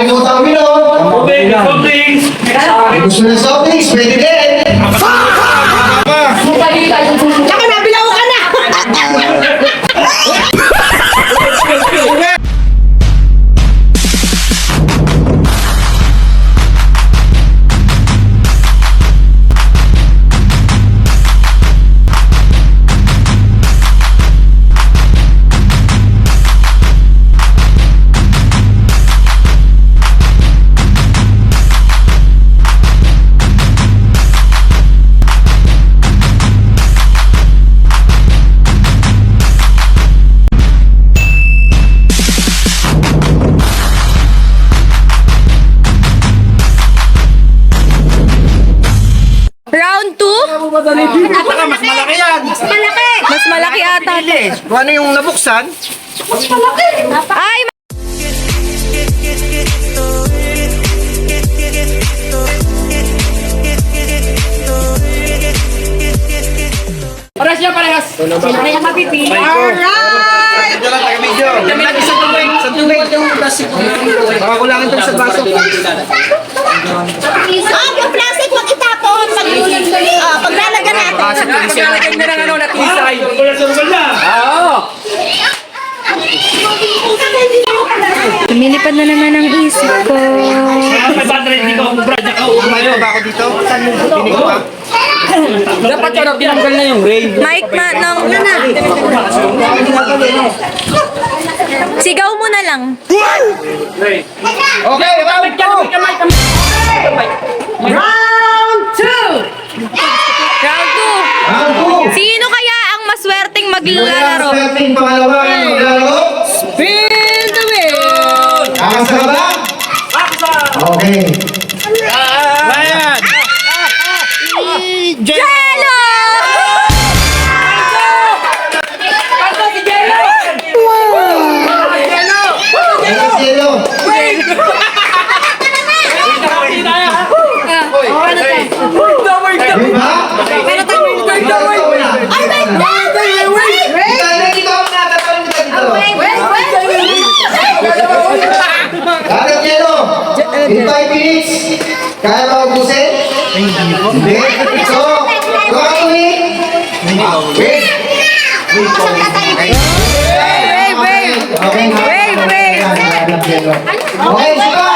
nakalimutan uminom. Gusto na soft drinks, pwede din. Tsaka nabilaw ka na! Round 2? Mas malaki yan. Mas malaki ata. Kung ano yung nabuksan, Ay! Parehas niya, parehas. Sino kaya mapipili? Alright! ito lang taga-video. Isang tubig. Baka kulangan ito sa baso. Yung plastic, wag itapon. Paglalagyan natin. Paglalagyan na ng ano, natisay. Lumilipad na naman ang isip ko. Kumayo ba ako dito? Hindi ko pa. Dapat yun, tinanggal na yung rain. Mike na ng... Sigaw mo na lang. Okay, round 2. Round 2! Round 2. Sino kaya ang maswerteng maglalaro? Ang pangalawang maglalaro. Spin the wheel! Kakasa ka ba? Okay. Ayan. Jello! Ayan, zero. Wait ba? Dapat yelo. In 5 minutes. Kaya ba ubusin? Hindi. So, gagawin. Wait. Okay, saka.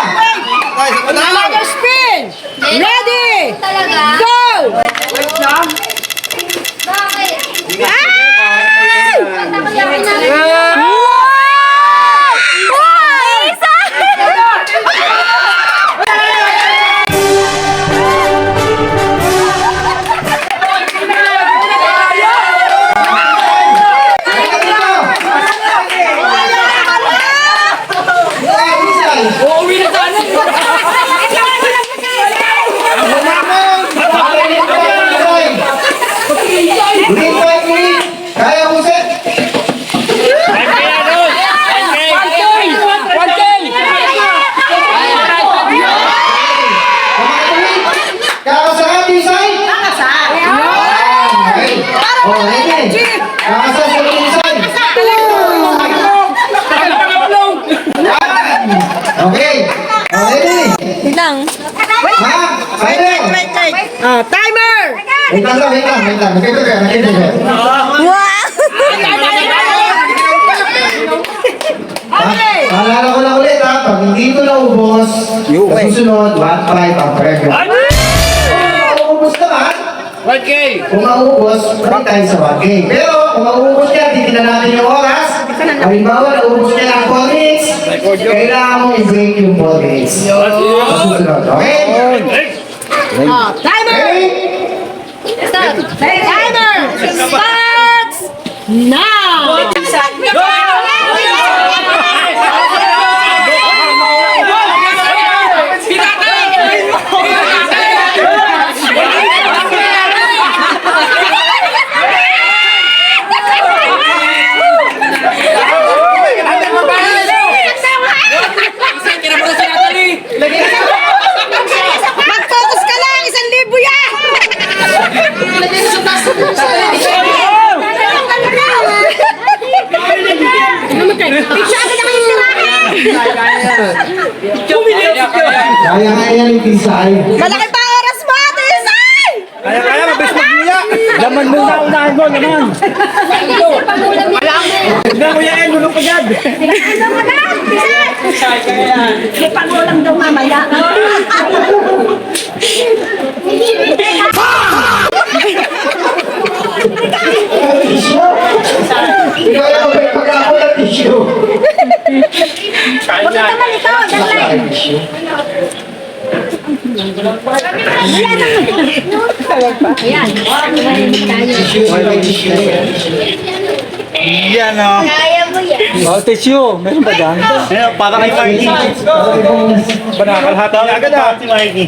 Another spin! Ready! Go! Kaya ubusin. Kakasa Tisay? Kakasa. Oh, ready. Kakasa sa Tisay. Okay. Oh, ready. Lang. Ha? Silent. Timer! Wait lang. Nakita ka. Wow! Paalala ko lang ulit ha. Pag hindi ko naubos, sa susunod, 1-5 ang premyo. Kung maubos naman, 1K. kung maubos, balik tayo sa 1K. Pero kung maubos niya, titignan natin yung oras. Halimbawa, naubos niya ng 4 minutes, kailangan mo i-break yung 4 minutes. Sa susunod, okay? Timer! Ready? Timer! Starts now! Mag-focus ka lang! 1,000 yan! Lagay sa taas. Kaya ni Tisay. Malaki pa ang oras mo, Tisay! Kaya, mabilis magmuya. Laman muna, unahin mo, laman. Tignan mo yan, gulong pa dyan. May pangulang daw mamaya. Ikaw yung may pag-ako ng tissue. Huwag ka naman ito, dali. Yan o. Kaya mo yan. Oh, tissue. Meron ba dyan? Meron, para kay Mikey. Banakalhata niya agad ha. Si Mikey.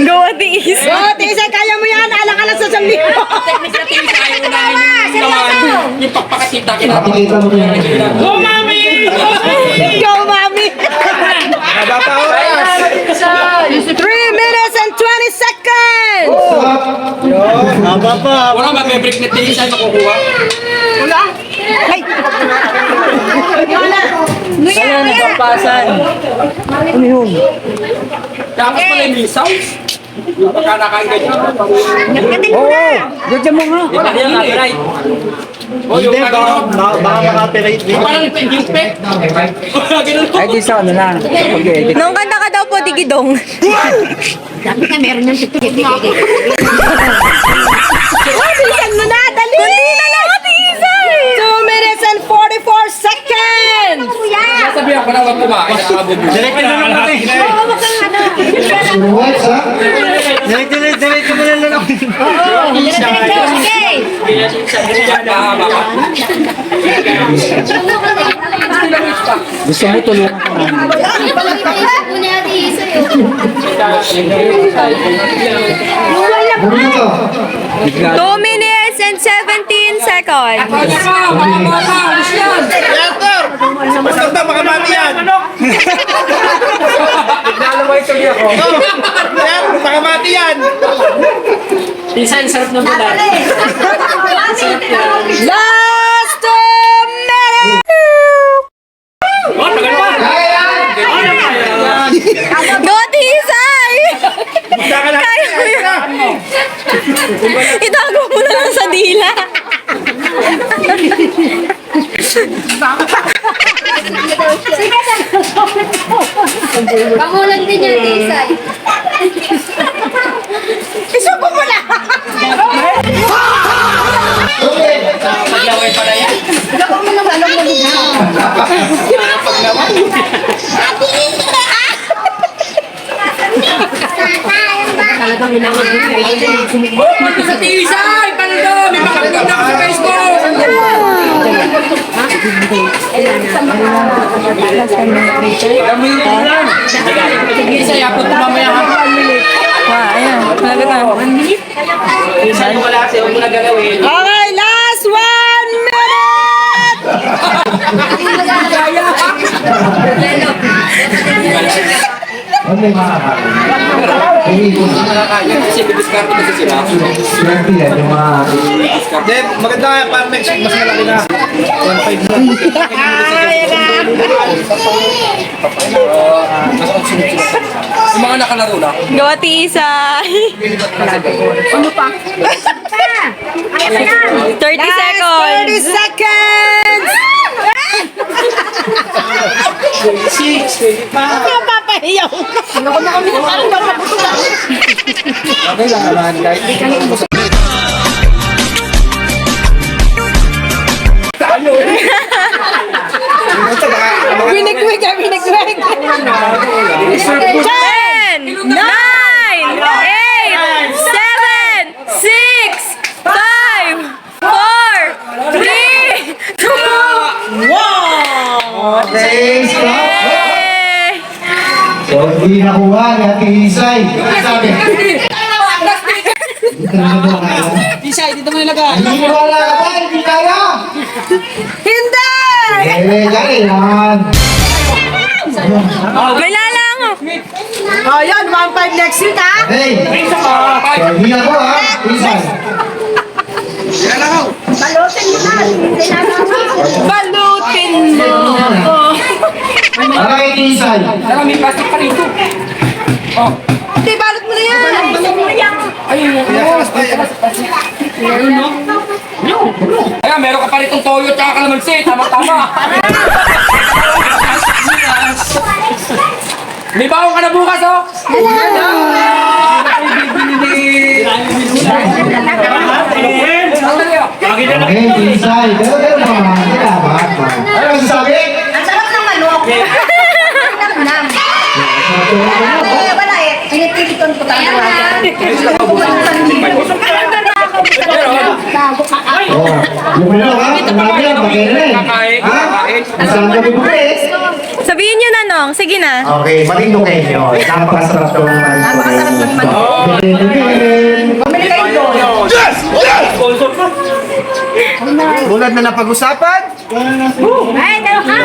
Go at the east. Oh, Tisay, kaya mo yan. Alang-alang sa sambi mo. Yung pagpakasita Pakikita mo yan. Go, Mami! Bata oras. 3 minutes and 20 seconds! Haba pa. Wala mag-break na tingin sa'yo makukuha. Ay! Kaya nagpapasan. Tapos pala yung sounds. Baka nakaangay ka. Oo, gadyan mo nga. Ito yung copyright. O yung Hindi, baka makapirate din. Parang yung pek. Ganun po. Ay, di sa ano lang. Pag-edit. Nung kanta ka daw po, Digidong. Sabi ka, meron ng titigit-tigit. Bilisan mo na, dali! Kundi na lang, Tisay! 2 minutes and 44 seconds! Sabihan ko na wag kumain. Nakabubog. Direct na lang natin. What, ha? Direct mo na lang. Okay! Mahaba ka. Gusto mo tulungan ka namin. Bumito. 2 minutes and 17 seconds. Kaya ka, mahaba ka. Alis yan. Basta makamati yan. Nalamay kami ako. Yan, makamati yan. Isa, sarap na bulan. Last 2 minutes! Oh, tagal mo. Go, Tisay! Kaya mo yun. Itago mo na lang sa dila. Pangulan din yan, Tisay. Isubo mo na! Paglaway pala yan. Sa Tisay! Paldo! May makapagod ako sa Facebook! Alam mo yung ulan. Tisay, upload ko mamaya ha. Ayan, malapit na. Tisay, wala kasi huwag mo na gagawin. Okay, last 1 minute! Ano yung makakakita? Hindi ko na. Kasi bibiskarte kasi sila. Swerte yan, yung mga... Hindi, maganda nga. Parang next week, mas malaki na. 1.5 na. Yung mga nakalaro na. Go, Tisay! 30 seconds! 30 seconds! Napapahiyaw ka. Ako na kami na parang napaputulan. Okay lang naman. Kahit Binigwig ka, binigwig. 10, 9, 8, 7, 6, 5, 4, 3, 2, Thanks, bro. Yay! So, hindi nakuha ni Ate Isay. Sabi. Dito na ba kaya? Tisay, dito mo nilagay. Hindi wala ka ba? Hindi kaya. Hindi! Kaya yan. May lalang! Oh, yun, 1-5 next week, ha? Hey, so, hindi ako ha. Isay. Balutin mo na. Balutin mo! Para kay Tisay. Tara, may plastic pa rito. Oh. Hindi, balot mo na yan. Ayun, ayan, meron ka pa ritong toyo at kalamansi. Tama-tama. May bawang ka na bukas, oh. Okay, Tisay. Pero naman. Salamat. Ano masasabi? Ang sarap ng manok. Nam-nam. Eh, wala eh. Pinipiliton ko tayo. Oh, yung ano ha? Ang marami lang, bagay na eh. Ha? Saan kami bumili? Sabihin nyo na, Nong. Sige na. Okay, matindong kayo. Napakasarap ng mais. Napakasarap ng manok. Pamili kayo doon. Tulad na napag-usapan? Ay, dalaw ka.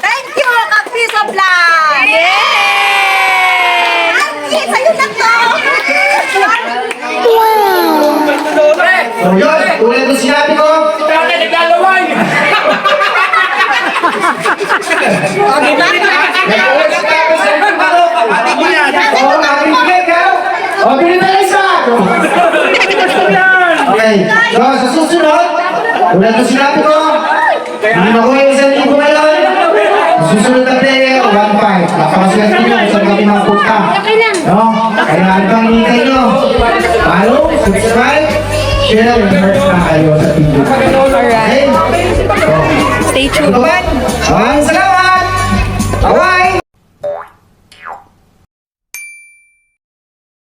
Thank you, Kapis of Life! Yay! Ay, sa'yo na to! So yun, tulad ng sinabi ko, Kaya naglalaway. Oo, aking bigay ka. O, bili na isa. Okay, so sa susunod, tulad ng sinabi ko, hindi makuha yung 1,000 ngayon. Sa susunod na player, 1,500. Napakaswerte nyo sa kami mga puta. No? Kaya ano bang hinihintay nyo? Follow, subscribe, share, and heart na kayo sa video. Okay? Stay tuned. Once